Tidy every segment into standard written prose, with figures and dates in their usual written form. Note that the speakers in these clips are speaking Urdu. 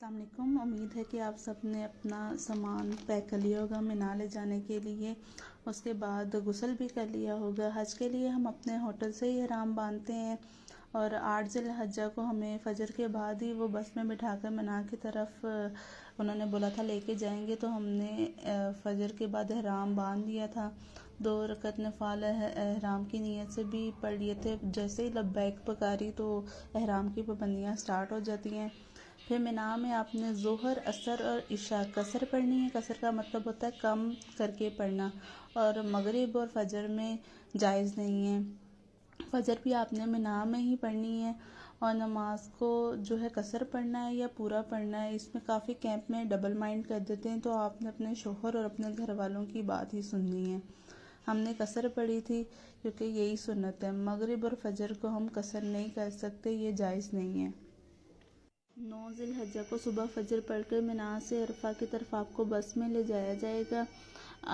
السلام علیکم۔ امید ہے کہ آپ سب نے اپنا سامان پیک کر لیا ہوگا مینا لے جانے کے لیے، اس کے بعد غسل بھی کر لیا ہوگا۔ حج کے لیے ہم اپنے ہوٹل سے ہی احرام باندھتے ہیں اور 8 ذی الحجہ کو ہمیں فجر کے بعد ہی وہ بس میں بٹھا کر مینا کی طرف انہوں نے بولا تھا لے کے جائیں گے، تو ہم نے فجر کے بعد احرام باندھ لیا تھا۔ 2 رکعت نفل احرام کی نیت سے بھی پڑھ لیے تھے۔ جیسے ہی لبیک پکاری تو احرام کی پابندیاں سٹارٹ ہو جاتی ہیں۔ پھر مینا میں آپ نے ظہر، عصر اور عشاء قصر پڑھنی ہے۔ قصر کا مطلب ہوتا ہے کم کر کے پڑھنا، اور مغرب اور فجر میں جائز نہیں ہے۔ فجر بھی آپ نے مینا میں ہی پڑھنی ہے، اور نماز کو جو ہے قصر پڑھنا ہے یا پورا پڑھنا ہے، اس میں کافی کیمپ میں ڈبل مائنڈ کر دیتے ہیں، تو آپ نے اپنے شوہر اور اپنے گھر والوں کی بات ہی سننی ہے۔ ہم نے قصر پڑھی تھی کیونکہ یہی سنت ہے۔ مغرب اور فجر کو ہم قصر نہیں کر سکتے، یہ جائز نہیں ہے۔ 9 ذی الحجہ کو صبح فجر پڑھ کر مینا سے عرفہ کی طرف آپ کو بس میں لے جایا جائے گا۔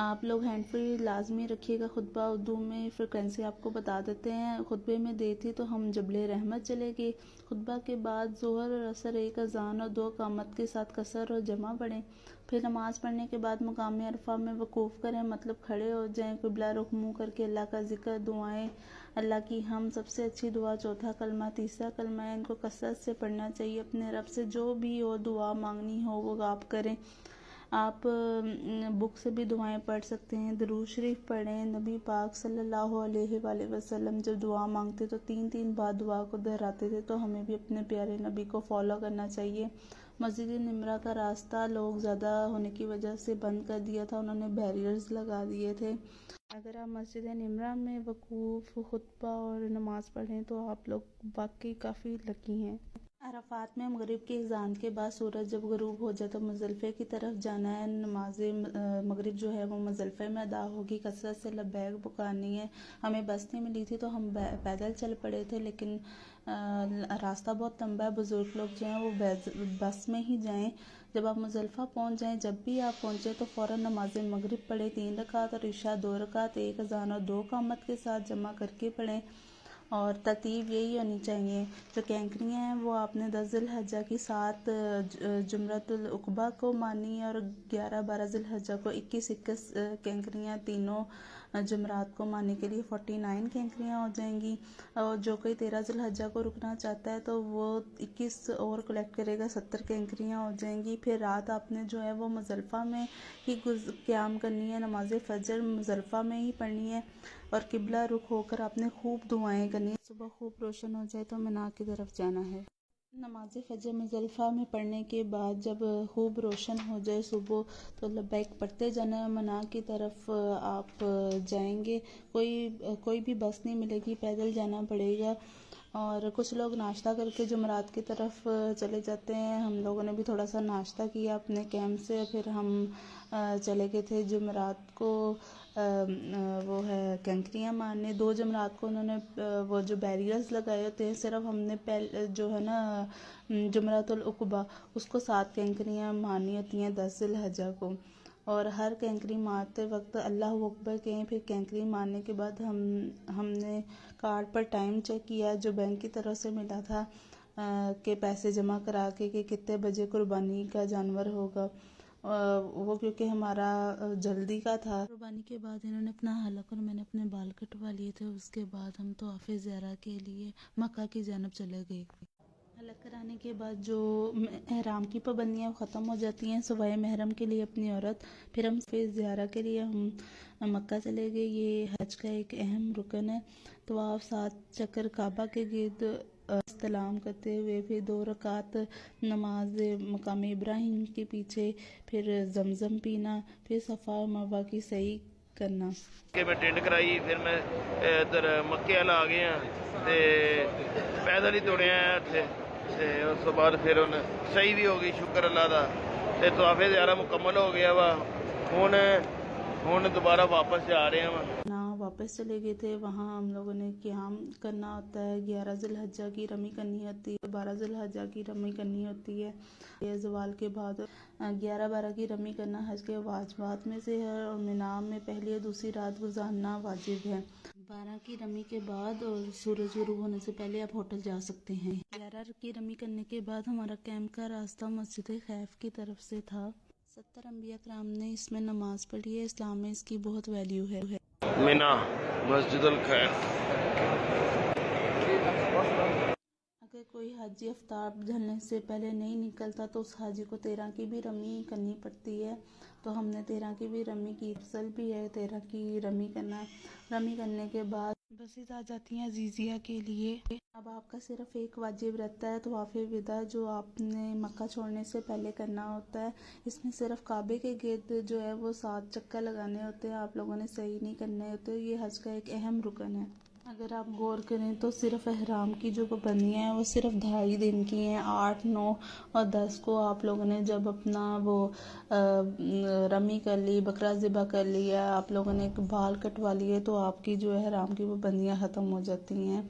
آپ لوگ ہینڈ فری لازمی رکھیے گا۔ خطبہ اردو میں فریکوینسی آپ کو بتا دیتے ہیں۔ خطبے میں دی تھی تو ہم جبل رحمت چلے گئے۔ خطبہ کے بعد ظہر اور عصر 1 اذان اور 2 اقامت کے ساتھ قصر اور جمع پڑھیں۔ پھر نماز پڑھنے کے بعد مقام عرفہ میں وقوف کریں، مطلب کھڑے ہو جائیں، قبلہ رخ منہ کر کے اللہ کا ذکر، دعائیں، اللہ کی ہم سب سے اچھی دعا، چوتھا کلمہ، تیسرا کلمہ ہے، ان کو کثرت سے پڑھنا چاہیے۔ اپنے رب سے جو بھی ہو دعا مانگنی ہو وہ آپ کریں۔ آپ بک سے بھی دعائیں پڑھ سکتے ہیں، درود شریف پڑھیں۔ نبی پاک صلی اللہ علیہ وآلہ وسلم جب دعا مانگتے تو 3 بار دعا کو دہراتے تھے، تو ہمیں بھی اپنے پیارے نبی کو فالو کرنا چاہیے۔ مسجد نمرہ کا راستہ لوگ زیادہ ہونے کی وجہ سے بند کر دیا تھا، انہوں نے بیریئرز لگا دیے تھے۔ اگر آپ مسجد نمرہ میں وقوف، خطبہ اور نماز پڑھیں تو آپ لوگ واقعی کافی لکی ہیں۔ عرفات میں مغرب کی اذان کے بعد سورج جب غروب ہو جائے تو مزدلفہ کی طرف جانا ہے۔ نماز مغرب جو ہے وہ مزدلفہ میں ادا ہوگی۔ کثرت سے لبیک پکارنی ہے۔ ہمیں بس نہیں ملی تھی تو ہم پیدل چل پڑے تھے، لیکن راستہ بہت لمبا ہے، بزرگ لوگ جو ہیں وہ بس میں ہی جائیں۔ جب آپ مزدلفہ پہنچ جائیں، جب بھی آپ پہنچیں تو فوراً نماز مغرب پڑھیں 3 رکعت، اور عشاء 2 رکعت 1 اذان اور 2 اقامت کے ساتھ جمع کر کے پڑھیں۔ اور ترتیب یہی ہونی چاہیے۔ جو کینکریاں ہیں وہ آپ نے 10 ذی الحجہ کی 7 جمرۃ العقبہ کو مانی ہے، اور 11-12 ذی الحجہ کو 21 کینکریاں تینوں جمرات کو ماننے کے لیے 49 کینکریاں ہو جائیں گی۔ اور جو کوئی 13 ذی الحجہ کو رکنا چاہتا ہے تو وہ 21 اور کلیکٹ کرے گا، 70 کینکریاں ہو جائیں گی۔ پھر رات آپ نے جو ہے وہ مزدلفہ میں ہی قیام کرنی ہے، نماز فجر مزدلفہ میں ہی پڑھنی ہے، اور قبلہ رخ ہو کر آپ نے خوب دعائیں کرنی ہے۔ صبح خوب روشن ہو جائے تو مینا کی طرف جانا ہے۔ نماز فجر مزدلفہ میں پڑھنے کے بعد جب خوب روشن ہو جائے صبح، تو لبیک پڑھتے جانا ہے۔ مینا کی طرف آپ جائیں گے، کوئی بھی بس نہیں ملے گی، پیدل جانا پڑے گا۔ اور کچھ لوگ ناشتہ کر کے جمرات کی طرف چلے جاتے ہیں۔ ہم لوگوں نے بھی تھوڑا سا ناشتہ کیا اپنے کیمپ سے، پھر ہم چلے گئے تھے جمرات کو وہ ہے کینکریاں مارنے۔ 2 جمرات کو انہوں نے وہ جو بیریئرز لگائے ہوتے ہیں، صرف ہم نے جو ہے نا جمرۃ العقبہ اس کو 7 کینکریاں مارنی ہوتی ہیں 10 ذی الحجہ کو، اور ہر کینکری مارتے وقت اللہ اکبر کہیں۔ پھر کینکری مارنے کے بعد ہم نے کارڈ پر ٹائم چیک کیا جو بینک کی طرف سے ملا تھا، کہ پیسے جمع کرا کے کہ کتنے بجے قربانی کا جانور ہوگا۔ وہ کیونکہ ہمارا جلدی کا تھا۔ قربانی کے بعد انہوں نے اپنا حلق اور میں نے اپنے بال کٹوا لیے تھے۔ اس کے بعد ہم طواف زیارہ کے لیے مکہ کی جانب چلے گئے۔ حلق کرانے کے بعد جو احرام کی پابندیاں ختم ہو جاتی ہیں سوائے محرم کے لیے اپنی عورت، پھر ہم زیارہ کے لیے ہم مکہ چلے گئے۔ یہ حج کا ایک اہم رکن ہے۔ طواف 7 چکر کعبہ کے گرد استلام کرتے ہوئے، پھر 2 رکعت نماز مقام ابراہیم کے پیچھے، پھر زمزم پینا، پھر صفا اور مروہ کی سعی کرنا۔ کہ میں ٹینٹ کرائی، پھر میں ادھر مکے والا آ گیا تے پیدل ہی توڑیا اتنے، اس کے بعد پھر صحیح بھی ہو گئی، شکر اللہ کا۔ طواف زیارہ مکمل ہو گیا وا، ہوں دوبارہ واپس جا رہے ہیں۔ واپس چلے گئے تھے، وہاں ہم لوگوں نے قیام کرنا ہوتا ہے۔ 11 ذی الحجہ کی رمی کرنی ہوتی ہے، 12 ذی الحجہ کی رمی کرنی ہوتی ہے۔ یہ زوال کے بعد 11-12 کی رمی کرنا حج کے واجبات میں سے ہے، اور مینا میں پہلی اور دوسری رات گزارنا واجب ہے۔ 12 کی رمی کے بعد اور سورج غروب ہونے سے پہلے آپ ہوٹل جا سکتے ہیں۔ 11 کی رمی کرنے کے بعد ہمارا کیمپ کا راستہ مسجد خیف کی طرف سے تھا۔ 70 انبیاء کرام نے اس میں نماز پڑھی ہے۔ اسلام میں اس کی بہت ویلیو ہے۔ مینا مسجد الخیف۔ اگر کوئی حاجی آفتاب ڈھلنے سے پہلے نہیں نکلتا تو اس حاجی کو 13 کی بھی رمی کرنی پڑتی ہے، تو ہم نے 13 کی بھی رمی کی۔ افضل بھی ہے 13 کی رمی کرنا۔ رمی کرنے کے بعد بسیں آ جاتی ہیں عزیزیہ کے لیے۔ اب آپ کا صرف ایک واجب رہتا ہے طواف وداع، جو آپ نے مکہ چھوڑنے سے پہلے کرنا ہوتا ہے۔ اس میں صرف کعبے کے گرد جو ہے وہ 7 چکر لگانے ہوتے ہیں، آپ لوگوں نے صحیح نہیں کرنے ہوتے۔ یہ حج کا ایک اہم رکن ہے۔ اگر آپ غور کریں تو صرف احرام کی جو پابندیاں ہیں وہ صرف 2.5 دن کی ہیں۔ 8، 9 اور 10 کو آپ لوگوں نے جب اپنا وہ رمی کر لی، بکرا ذبح کر لیا، آپ لوگوں نے بال کٹوا لیے، تو آپ کی جو احرام کی پابندیاں ختم ہو جاتی ہیں۔